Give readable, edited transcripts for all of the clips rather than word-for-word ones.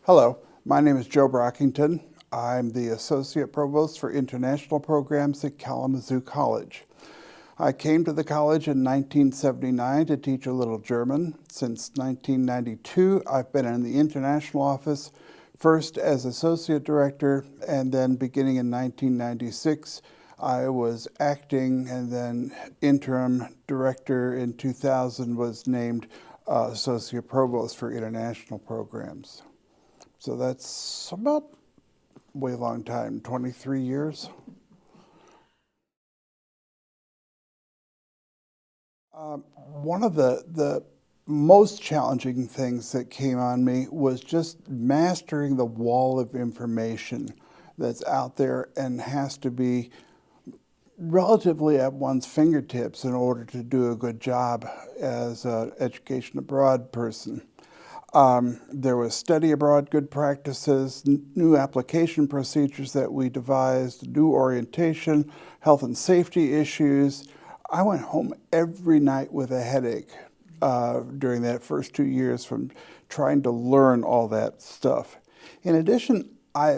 Hello, my name is Joe Brockington. I'm the Associate Provost for International Programs at Kalamazoo College. I came to the college in 1979 to teach a little German. Since 1992, I've been in the international office, first as Associate Director, and then beginning in 1996, I was acting and then interim director. In 2000 was named Associate Provost for International Programs. So that's about a way long time, 23 years. One of the most challenging things that came on me was just mastering the wall of information that's out there and has to be relatively at one's fingertips in order to do a good job as an education abroad person. There was study abroad good practices, new application procedures that we devised, new orientation, health and safety issues. I went home every night with a headache during that first 2 years from trying to learn all that stuff. In addition,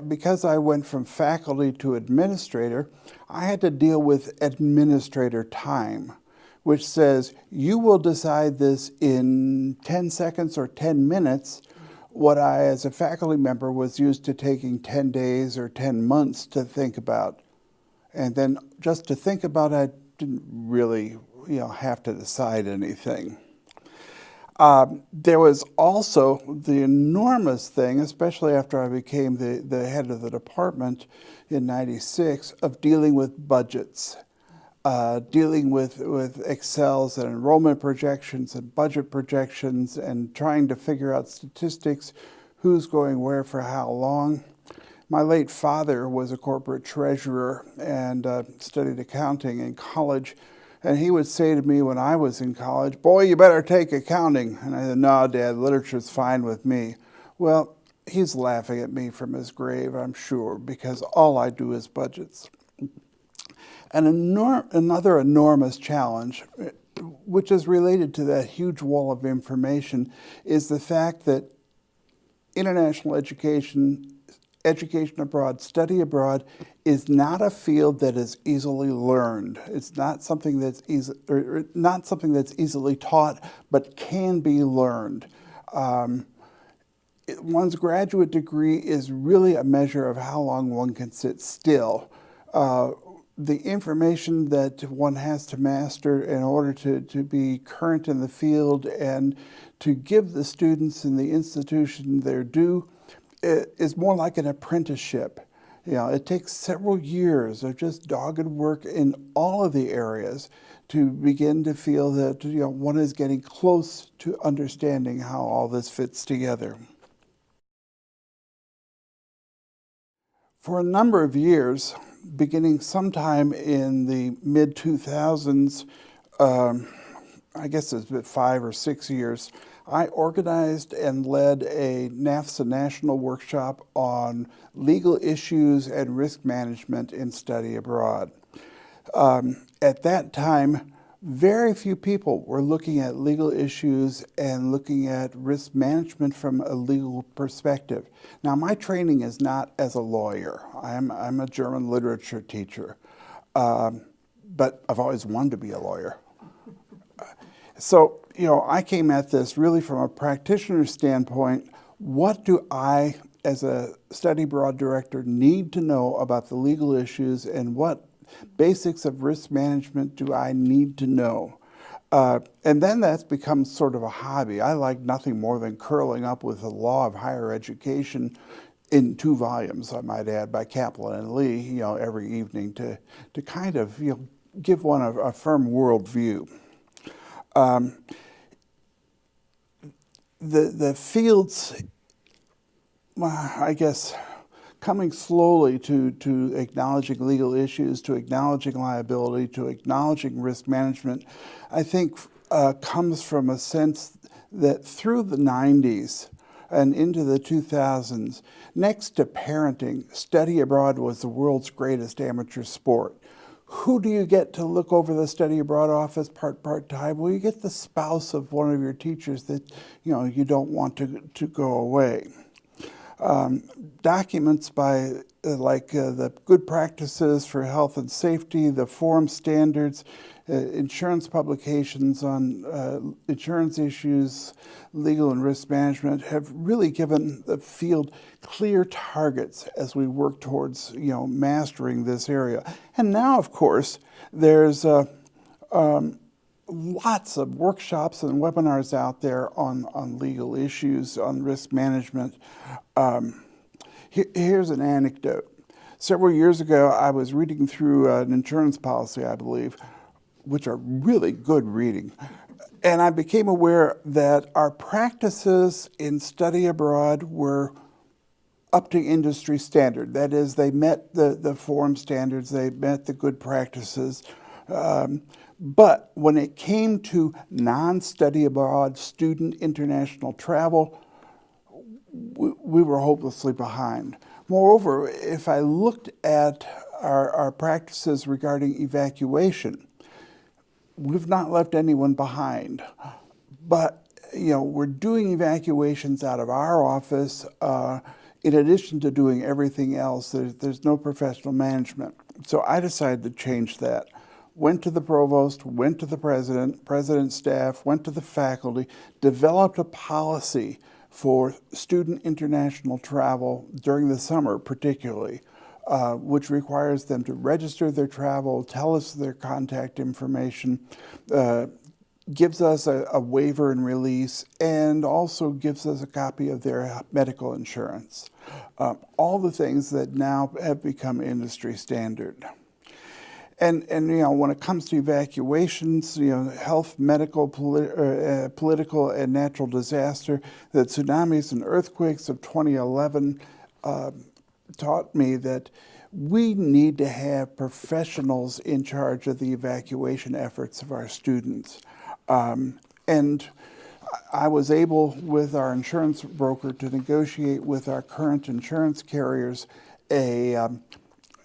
because I went from faculty to administrator, I had to deal with administrator time, which says you will decide this in 10 seconds or 10 minutes, what I, as a faculty member, was used to taking 10 days or 10 months to think about. And then just to think about it, I didn't really have to decide anything. There was also the enormous thing, especially after I became the head of the department in '96, of dealing with budgets. Dealing with Excels and enrollment projections and budget projections and trying to figure out statistics, who's going where for how long. My late father was a corporate treasurer and studied accounting in college, and he would say to me when I was in college, "Boy, you better take accounting." And I said, "No, Dad, literature's fine with me." Well, he's laughing at me from his grave, I'm sure, because all I do is budgets. And another enormous challenge, which is related to that huge wall of information, is the fact that international education, education abroad, study abroad, is not a field that is easily learned. It's not something that's easily taught, but can be learned. One's graduate degree is really a measure of how long one can sit still. The information that one has to master in order to be current in the field and to give the students in the institution their due is more like an apprenticeship. It takes several years of just dogged work in all of the areas to begin to feel that one is getting close to understanding how all this fits together. For a number of years, beginning sometime in the mid-2000s, I guess it's been 5 or 6 years, I organized and led a NAFSA national workshop on legal issues and risk management in study abroad. At that time, very few people were looking at legal issues and looking at risk management from a legal perspective. Now, my training is not as a lawyer. I'm a German literature teacher, but I've always wanted to be a lawyer. So, I came at this really from a practitioner standpoint. What do I, as a study abroad director, need to know about the legal issues, and what basics of risk management do I need to know? And then that's become sort of a hobby. I like nothing more than curling up with the law of higher education in 2 volumes, I might add, by Kaplan and Lee, every evening to kind of give one a firm worldview. The fields, I guess, coming slowly to acknowledging legal issues, to acknowledging liability, to acknowledging risk management, I think comes from a sense that through the 90s and into the 2000s, next to parenting, study abroad was the world's greatest amateur sport. Who do you get to look over the study abroad office part-time? Well, you get the spouse of one of your teachers that you don't want to go away. documents by the good practices for health and safety, the forum standards, insurance publications on insurance issues, legal and risk management have really given the field clear targets as we work towards mastering this area. And now, of course, there's lots of workshops and webinars out there on legal issues, on risk management. Here's an anecdote. Several years ago, I was reading through an insurance policy, I believe, which are really good reading. And I became aware that our practices in study abroad were up to industry standard. That is, they met the forum standards, they met the good practices. But when it came to non-study abroad student international travel, we were hopelessly behind. Moreover, if I looked at our practices regarding evacuation, we've not left anyone behind. But we're doing evacuations out of our office. In addition to doing everything else, there's no professional management. So I decided to change that. Went to the provost, went to the president's staff, went to the faculty, developed a policy for student international travel during the summer particularly, which requires them to register their travel, tell us their contact information, gives us a waiver and release, and also gives us a copy of their medical insurance. All the things that now have become industry standard. And when it comes to evacuations, health, medical, political, and natural disaster, the tsunamis and earthquakes of 2011 taught me that we need to have professionals in charge of the evacuation efforts of our students. And I was able, with our insurance broker, to negotiate with our current insurance carriers a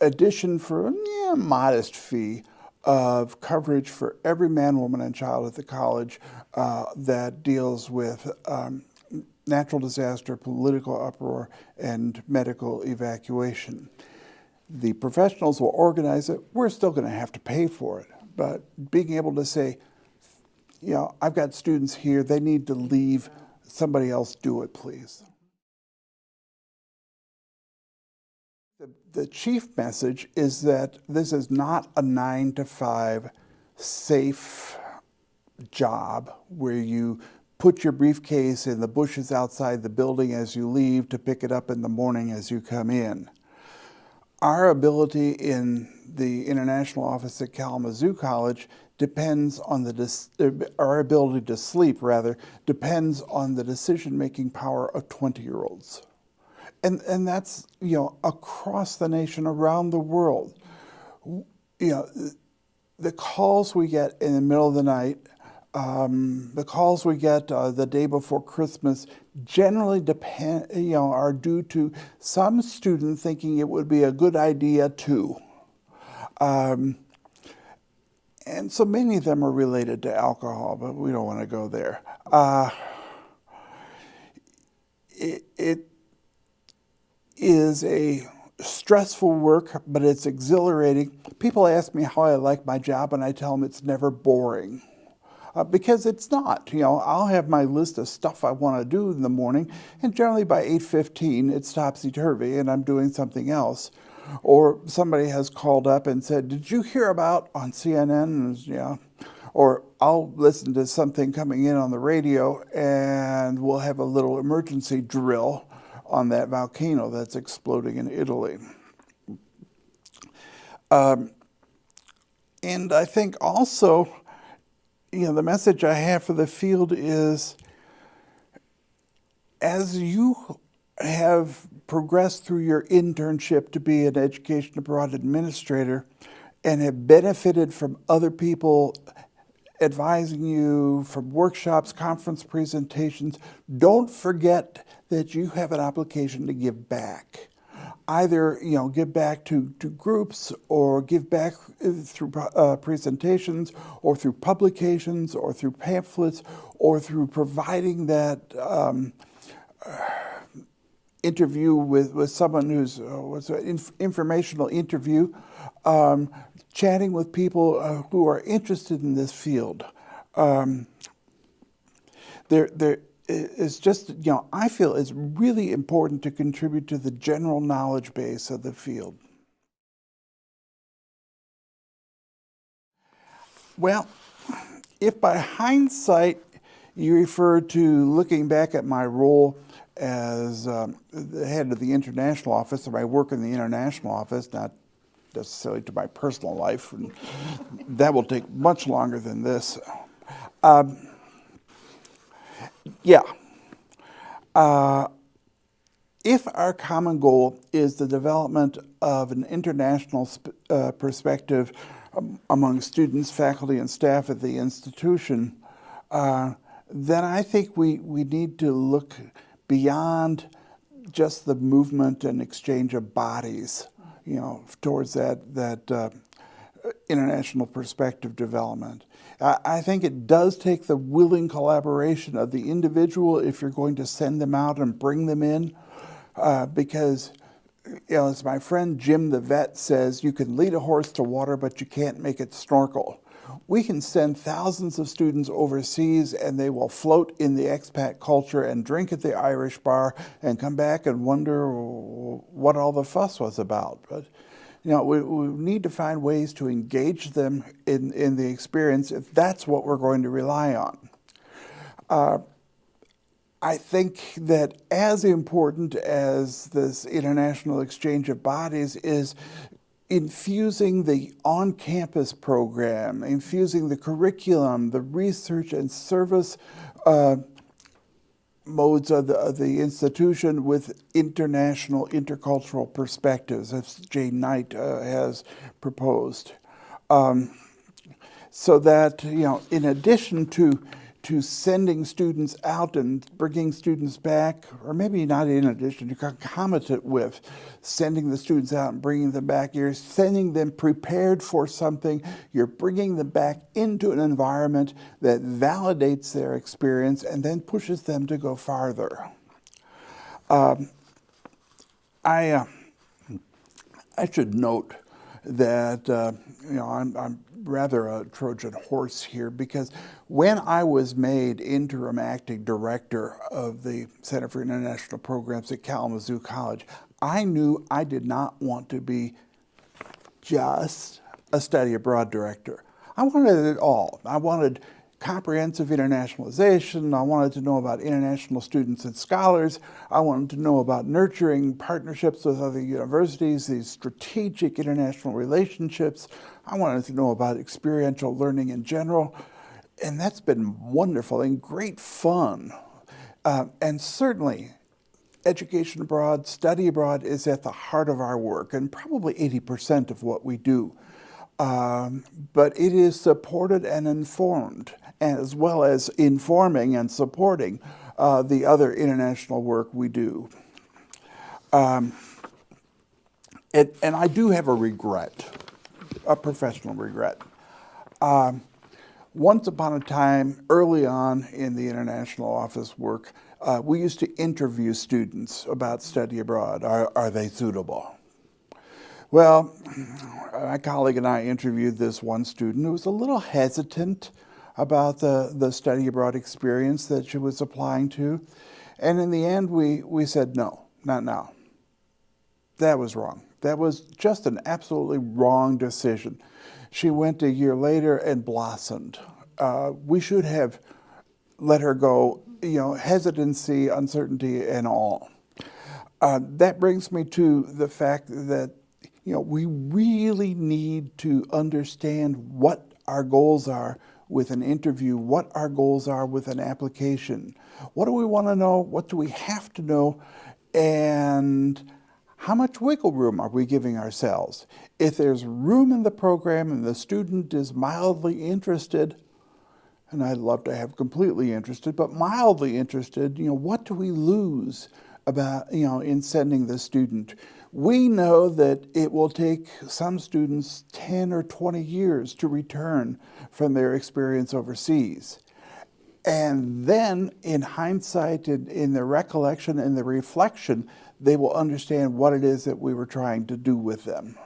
addition for a modest fee of coverage for every man, woman, and child at the college that deals with natural disaster, political uproar, and medical evacuation. The professionals will organize it. We're still going to have to pay for it. But being able to say, I've got students here, they need to leave, somebody else do it, please. The chief message is that this is not a 9-to-5 safe job where you put your briefcase in the bushes outside the building as you leave to pick it up in the morning as you come in. Our ability in the international office at Kalamazoo College depends on our ability to sleep, depends on the decision-making power of 20-year-olds. And that's, across the nation, around the world. The calls we get in the middle of the night, the calls we get the day before Christmas generally are due to some student thinking it would be a good idea to. And so many of them are related to alcohol, but we don't want to go there. It is a stressful work, but it's exhilarating. People ask me how I like my job, and I tell them it's never boring. Because it's not. I'll have my list of stuff I want to do in the morning, and generally by 8:15 it's topsy-turvy and I'm doing something else. Or somebody has called up and said, "Did you hear about on CNN?" Or I'll listen to something coming in on the radio and we'll have a little emergency drill on that volcano that's exploding in Italy. And I think also, the message I have for the field is, as you have progressed through your internship to be an education abroad administrator and have benefited from other people advising you, from workshops, conference presentations, don't forget that you have an obligation to give back. Either, give back to groups, or give back through presentations, or through publications, or through pamphlets, or through providing that interview with someone who's what's an informational interview, chatting with people who are interested in this field. There is just, I feel it's really important to contribute to the general knowledge base of the field. Well, if by hindsight you refer to looking back at my role as the head of the international office, or my work in the international office, not necessarily to my personal life, and that will take much longer than this. Yeah. If our common goal is the development of an international perspective among students, faculty, and staff at the institution, then I think we need to look beyond just the movement and exchange of bodies, towards that international perspective development. I think it does take the willing collaboration of the individual if you're going to send them out and bring them in, because, as my friend Jim the vet says, you can lead a horse to water, but you can't make it snorkel. We can send thousands of students overseas and they will float in the expat culture and drink at the Irish bar and come back and wonder what all the fuss was about. But we need to find ways to engage them in the experience if that's what we're going to rely on. I think that as important as this international exchange of bodies is infusing the on-campus program, infusing the curriculum, the research and service modes of the institution with international, intercultural perspectives, as Jane Knight has proposed. So that, in addition to sending students out and bringing students back, or maybe not in addition, concomitant with sending the students out and bringing them back, you're sending them prepared for something, you're bringing them back into an environment that validates their experience and then pushes them to go farther. I should note that I'm rather a Trojan horse here, because when I was made interim acting director of the Center for International Programs at Kalamazoo College, I knew I did not want to be just a study abroad director. I wanted it all. I wanted comprehensive internationalization. I wanted to know about international students and scholars. I wanted to know about nurturing partnerships with other universities, these strategic international relationships. I wanted to know about experiential learning in general. And that's been wonderful and great fun. And certainly, education abroad, study abroad is at the heart of our work, and probably 80% of what we do. But it is supported and informed, as well as informing and supporting the other international work we do. And I do have a regret, a professional regret. Once upon a time, early on in the international office work, we used to interview students about study abroad. Are they suitable? Well, my colleague and I interviewed this one student who was a little hesitant about the study abroad experience that she was applying to. And in the end, we said, no, not now. That was wrong. That was just an absolutely wrong decision. She went a year later and blossomed. We should have let her go, hesitancy, uncertainty, and all. That brings me to the fact that we really need to understand what our goals are with an interview, what our goals are with an application. What do we want to know? What do we have to know? And how much wiggle room are we giving ourselves? If there's room in the program and the student is mildly interested, and I'd love to have completely interested, but mildly interested, what do we lose about, in sending the student? We know that it will take some students 10 or 20 years to return from their experience overseas. And then in hindsight, in the recollection and the reflection, they will understand what it is that we were trying to do with them.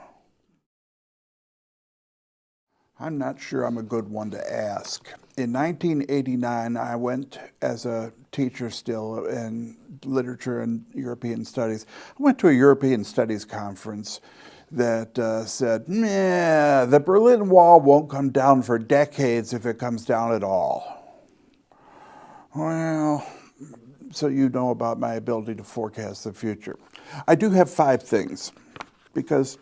I'm not sure I'm a good one to ask. In 1989, I went as a teacher still in literature and European studies. I went to a European studies conference that said, nah, the Berlin Wall won't come down for decades if it comes down at all. Well, so you know about my ability to forecast the future. I do have 5 things because,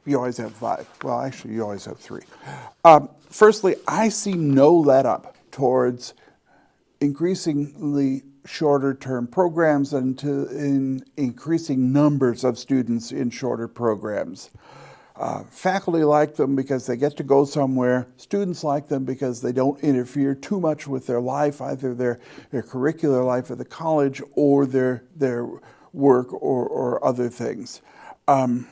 you always have 5. Well, actually, you always have 3. Firstly, I see no let up towards increasingly shorter term programs and in increasing numbers of students in shorter programs. Faculty like them because they get to go somewhere. Students like them because they don't interfere too much with their life, either their curricular life at the college or their work or other things. When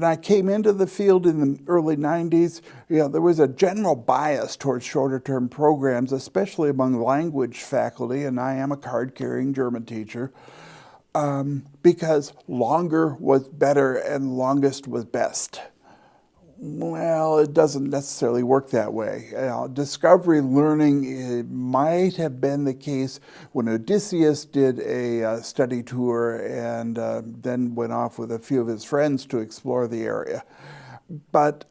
I came into the field in the early 90s, there was a general bias towards shorter-term programs, especially among language faculty, and I am a card-carrying German teacher, because longer was better and longest was best. Well, it doesn't necessarily work that way. Discovery learning might have been the case when Odysseus did a study tour and then went off with a few of his friends to explore the area. But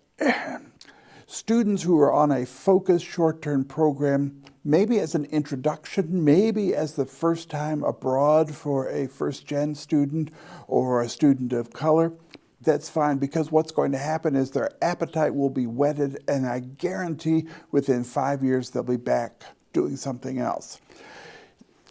students who are on a focused short-term program, maybe as an introduction, maybe as the first time abroad for a first-gen student or a student of color, that's fine, because what's going to happen is their appetite will be whetted, and I guarantee within 5 years they'll be back doing something else.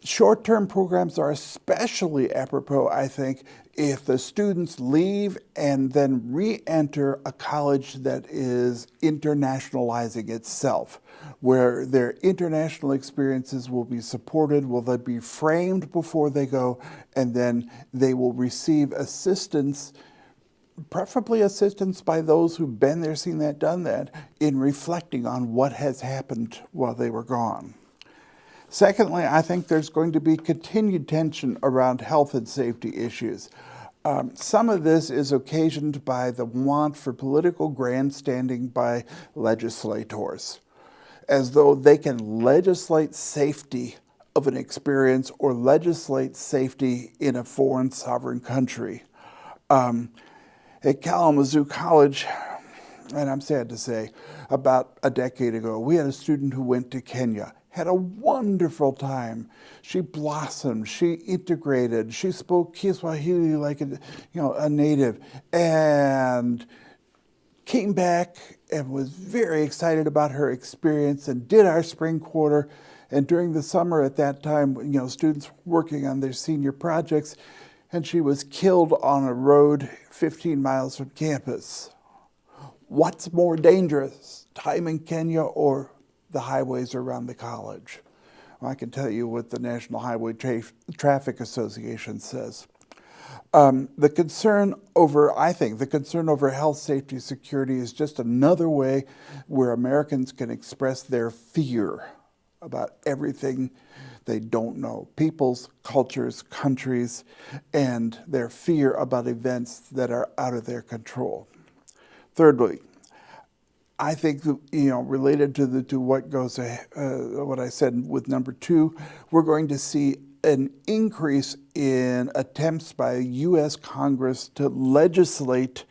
Short-term programs are especially apropos, I think, if the students leave and then re-enter a college that is internationalizing itself, where their international experiences will be supported, will they be framed before they go, and then they will receive assistance, preferably assistance by those who've been there, seen that, done that, in reflecting on what has happened while they were gone. Secondly, I think there's going to be continued tension around health and safety issues. Some of this is occasioned by the want for political grandstanding by legislators, as though they can legislate safety of an experience or legislate safety in a foreign sovereign country. At Kalamazoo College, and I'm sad to say, about a decade ago, we had a student who went to Kenya, had a wonderful time. She blossomed, she integrated, she spoke Kiswahili like a native, and came back and was very excited about her experience and did our spring quarter. And during the summer at that time, students working on their senior projects, and she was killed on a road 15 miles from campus. What's more dangerous, time in Kenya or the highways around the college? Well, I can tell you what the National Highway Traffic Association says. The concern over health, safety, security is just another way where Americans can express their fear about everything they don't know, peoples, cultures, countries, and their fear about events that are out of their control. Thirdly, I think, related to what goes, what I said with number 2, we're going to see an increase in attempts by U.S. Congress to legislate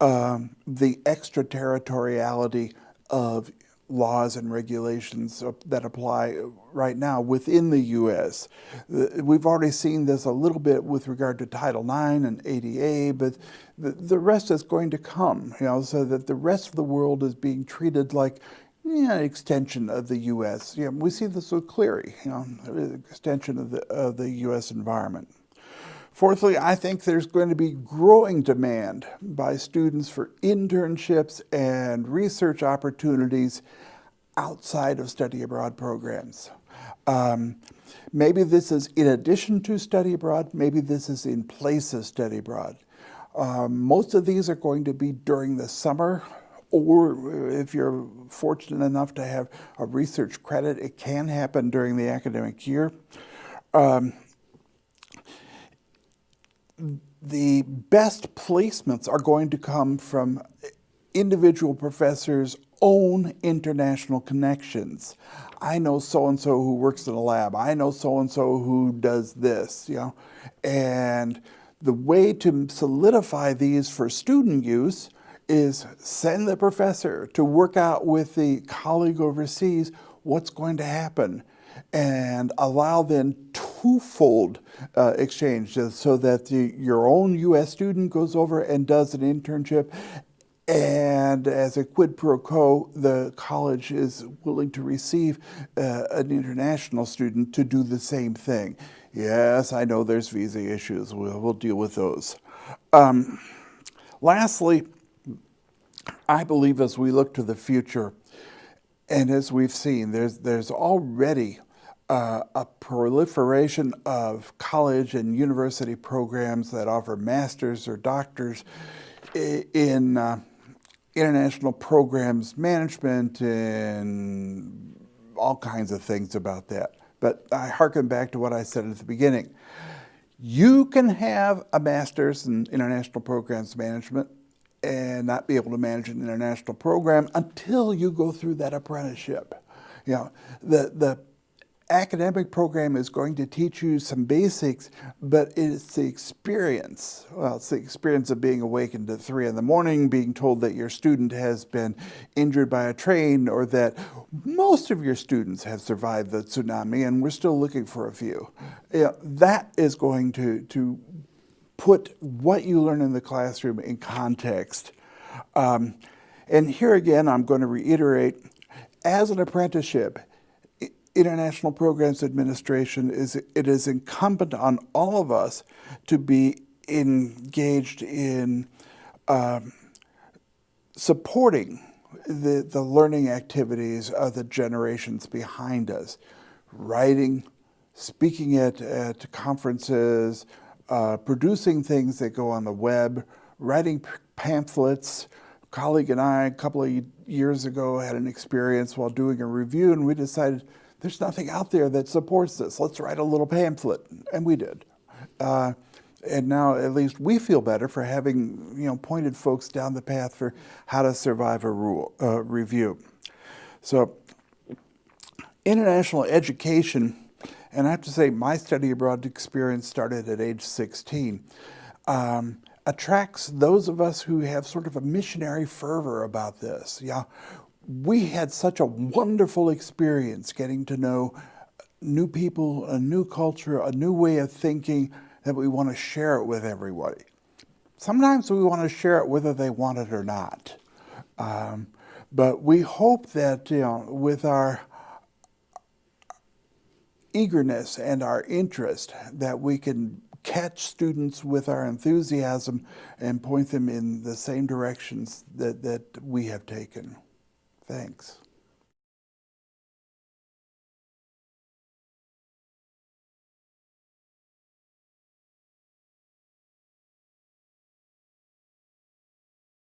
the extraterritoriality of laws and regulations that apply right now within the U.S. We've already seen this a little bit with regard to Title IX and ADA, but the rest is going to come, so that the rest of the world is being treated like an extension of the U.S. We see this so clearly, extension of the U.S. environment. Fourthly, I think there's going to be growing demand by students for internships and research opportunities outside of study abroad programs. Maybe this is in addition to study abroad, maybe this is in place of study abroad. Most of these are going to be during the summer or if you're fortunate enough to have a research credit, it can happen during the academic year. The best placements are going to come from individual professors' own international connections. I know so-and-so who works in a lab. I know so-and-so who does this, And the way to solidify these for student use is send the professor to work out with the colleague overseas what's going to happen, and allow then twofold exchange, so that your own U.S. student goes over and does an internship, and as a quid pro quo, the college is willing to receive an international student to do the same thing. Yes, I know there's visa issues. We'll deal with those. Lastly, I believe as we look to the future, and as we've seen, there's already a proliferation of college and university programs that offer masters or doctors in international programs management and all kinds of things about that. But I hearken back to what I said at the beginning. You can have a master's in international programs management and not be able to manage an international program until you go through that apprenticeship. The academic program is going to teach you some basics, but it's the experience. Well, it's the experience of being awakened at 3 in the morning, being told that your student has been injured by a train, or that most of your students have survived the tsunami and we're still looking for a few. That is going to put what you learn in the classroom in context. And here again, I'm going to reiterate, as an apprenticeship, International Programs Administration, it is incumbent on all of us to be engaged in supporting the learning activities of the generations behind us. Writing, speaking at conferences, producing things that go on the web, writing pamphlets. A colleague and I, a couple of years ago, had an experience while doing a review, and we decided there's nothing out there that supports this. Let's write a little pamphlet, and we did. And now at least we feel better for having pointed folks down the path for how to survive a review. So international education, and I have to say my study abroad experience started at age 16, attracts those of us who have sort of a missionary fervor about this. We had such a wonderful experience getting to know new people, a new culture, a new way of thinking, that we want to share it with everybody. Sometimes we want to share it whether they want it or not. But we hope that with our eagerness and our interest, that we can catch students with our enthusiasm and point them in the same directions that we have taken. Thanks.